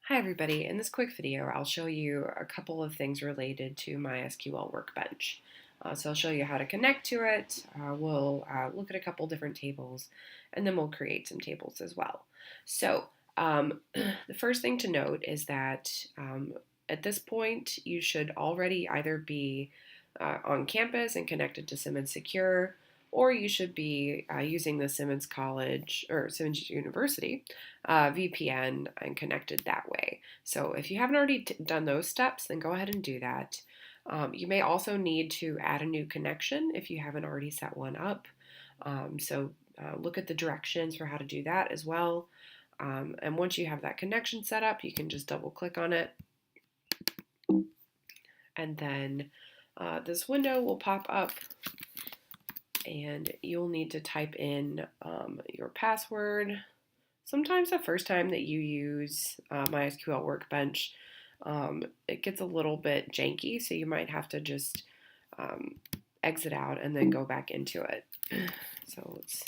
Hi everybody, in this quick video I'll show you a couple of things related to MySQL Workbench. So I'll show you how to connect to it, we'll look at a couple different tables, and then we'll create some tables as well. So the first thing to note is that at this point you should already either be on campus and connected to Simmons Secure, or you should be using the Simmons College or Simmons University VPN and connected that way. So if you haven't already done those steps, then go ahead and do that. You may also need to add a new connection if you haven't already set one up. Look at the directions for how to do that as well. And once you have that connection set up, you can just double click on it. And then this window will pop up and you'll need to type in your password. Sometimes the first time that you use MySQL Workbench, it gets a little bit janky, so you might have to just exit out and then go back into it. So let's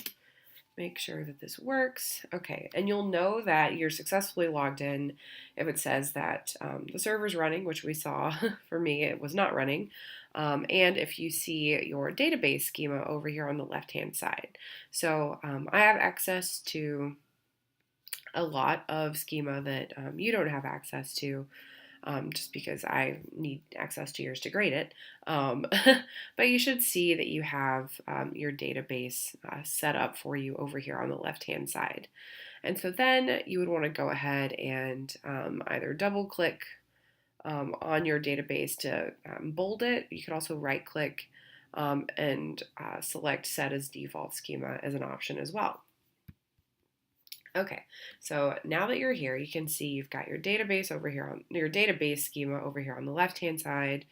make sure that this works. Okay, and you'll know that you're successfully logged in if it says that the server's running, which we saw. For me, it was not running. And if you see your database schema over here on the left-hand side. So I have access to a lot of schema that you don't have access to, just because I need access to yours to grade it. But you should see that you have your database set up for you over here on the left-hand side. And so then you would want to go ahead and either double click on your database to bold it. You could also right click and select set as default schema as an option as well. Okay, so now that you're here, you can see you've got your database over here on your database schema over here on the left-hand side.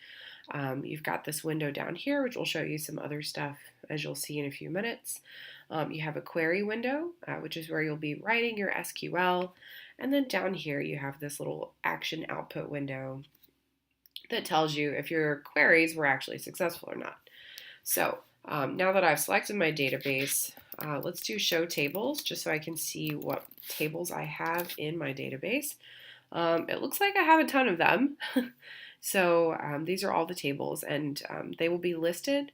You've got this window down here, which will show you some other stuff, as you'll see in a few minutes. You have a query window, which is where you'll be writing your SQL. And then down here, you have this little action output window that tells you if your queries were actually successful or not. So now that I've selected my database, let's do show tables just so I can see what tables I have in my database. It looks like I have a ton of them. So these are all the tables, and they will be listed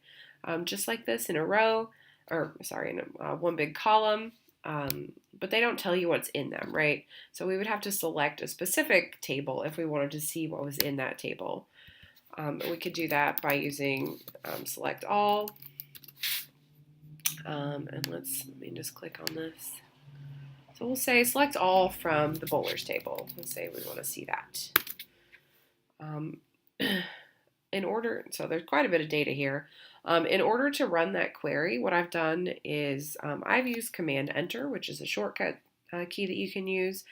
just like this in a row, or sorry, in one big column, but they don't tell you what's in them, right? So we would have to select a specific table if we wanted to see what was in that table. We could do that by using select all. And let me just click on this. So we'll say select all from the bowlers table. Let's say we want to see that. So there's quite a bit of data here. In order to run that query, what I've done is I've used Command Enter, which is a shortcut key that you can use.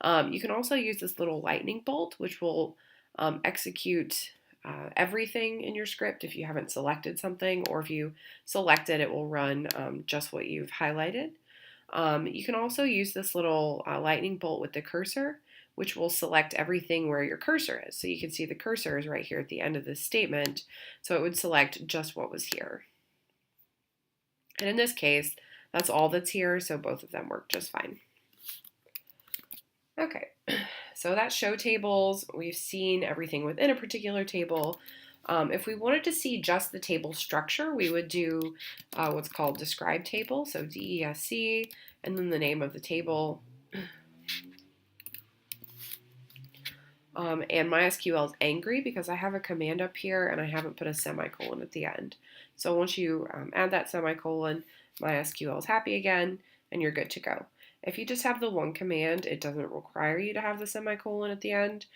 You can also use this little lightning bolt, which will execute everything in your script if you haven't selected something, or if you select it, it will run just what you've highlighted. You can also use this little lightning bolt with the cursor, which will select everything where your cursor is. So you can see the cursor is right here at the end of this statement, so it would select just what was here. And in this case, that's all that's here, so both of them work just fine. Okay, so that's show tables. We've seen everything within a particular table. If we wanted to see just the table structure, we would do what's called describe table, so DESC, and then the name of the table. And MySQL is angry because I have a command up here and I haven't put a semicolon at the end. So once you add that semicolon, MySQL is happy again and you're good to go. If you just have the one command, it doesn't require you to have the semicolon at the end,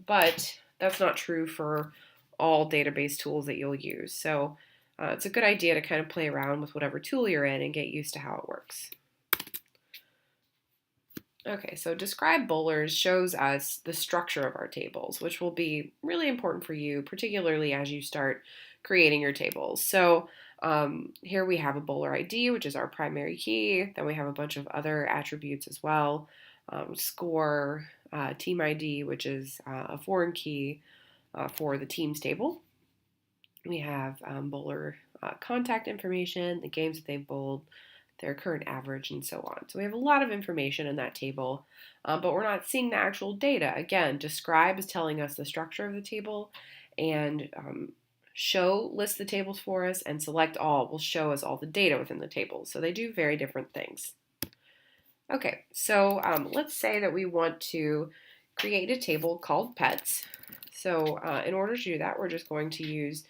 but that's not true for all database tools that you'll use. So it's a good idea to kind of play around with whatever tool you're in and get used to how it works. Okay, so describe bowlers shows us the structure of our tables, which will be really important for you, particularly as you start creating your tables. So here we have a bowler ID, which is our primary key. Then we have a bunch of other attributes as well. Score, team ID, which is a foreign key for the teams table. We have bowler contact information, the games that they've bowled, their current average, and so on. So we have a lot of information in that table, but we're not seeing the actual data. Again, describe is telling us the structure of the table, and show lists the tables for us, and select all will show us all the data within the tables. So they do very different things. Okay, so let's say that we want to create a table called pets. So in order to do that, we're just going to use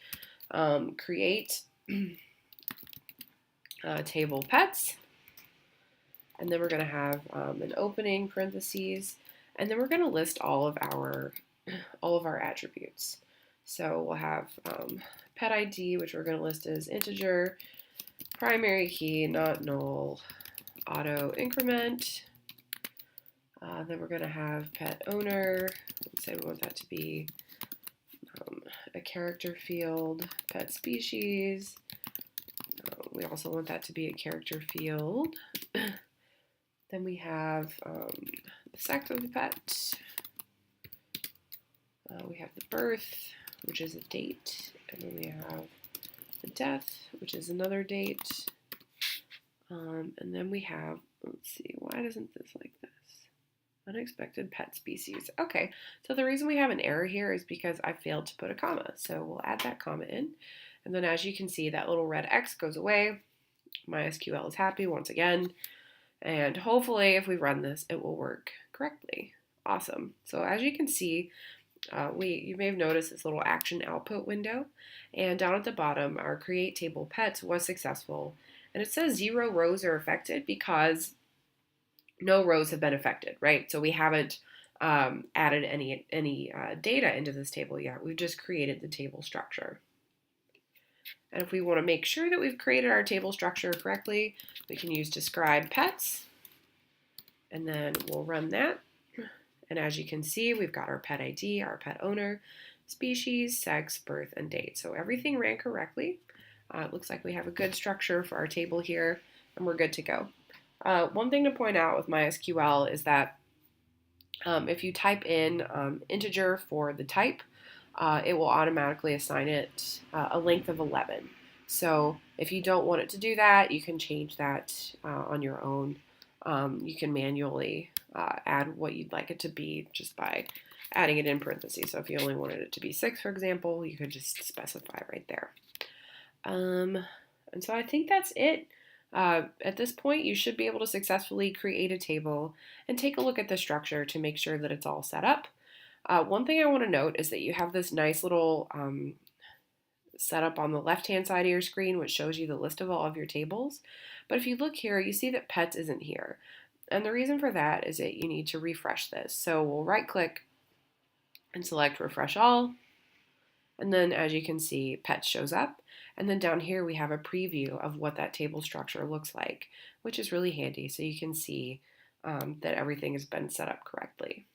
create table pets, and then we're going to have an opening parentheses, and then we're going to list all of our attributes. So we'll have pet ID, which we're going to list as integer, primary key, not null, auto increment. Then we're going to have pet owner. Let's say we want that to be a character field, pet species. We also want that to be a character field. Then we have the sex of the pet. We have the birth, which is a date. And then we have the death, which is another date. And then we have, let's see, why doesn't this like this? Unexpected pet species. Okay, so the reason we have an error here is because I failed to put a comma. So we'll add that comma in. And then as you can see, that little red X goes away. MySQL is happy once again. And hopefully if we run this, it will work correctly. Awesome. So as you can see, you may have noticed this little action output window. And down at the bottom, our create table pets was successful. And it says 0 rows are affected because no rows have been affected, right? So we haven't added any data into this table yet. We've just created the table structure. And if we want to make sure that we've created our table structure correctly, we can use describe pets, and then we'll run that. And as you can see, we've got our pet ID, our pet owner, species, sex, birth, and date. So everything ran correctly. It looks like we have a good structure for our table here, and we're good to go. One thing to point out with MySQL is that if you type in integer for the type, it will automatically assign it a length of 11. So if you don't want it to do that, you can change that on your own. You can manually add what you'd like it to be just by adding it in parentheses. So if you only wanted it to be 6, for example, you could just specify right there. And so I think that's it. At this point, you should be able to successfully create a table and take a look at the structure to make sure that it's all set up. One thing I want to note is that you have this nice little setup on the left-hand side of your screen, which shows you the list of all of your tables. But if you look here, you see that pets isn't here. And the reason for that is that you need to refresh this. So we'll right-click and select refresh all. And then as you can see, pets shows up. And then down here, we have a preview of what that table structure looks like, which is really handy. So you can see that everything has been set up correctly.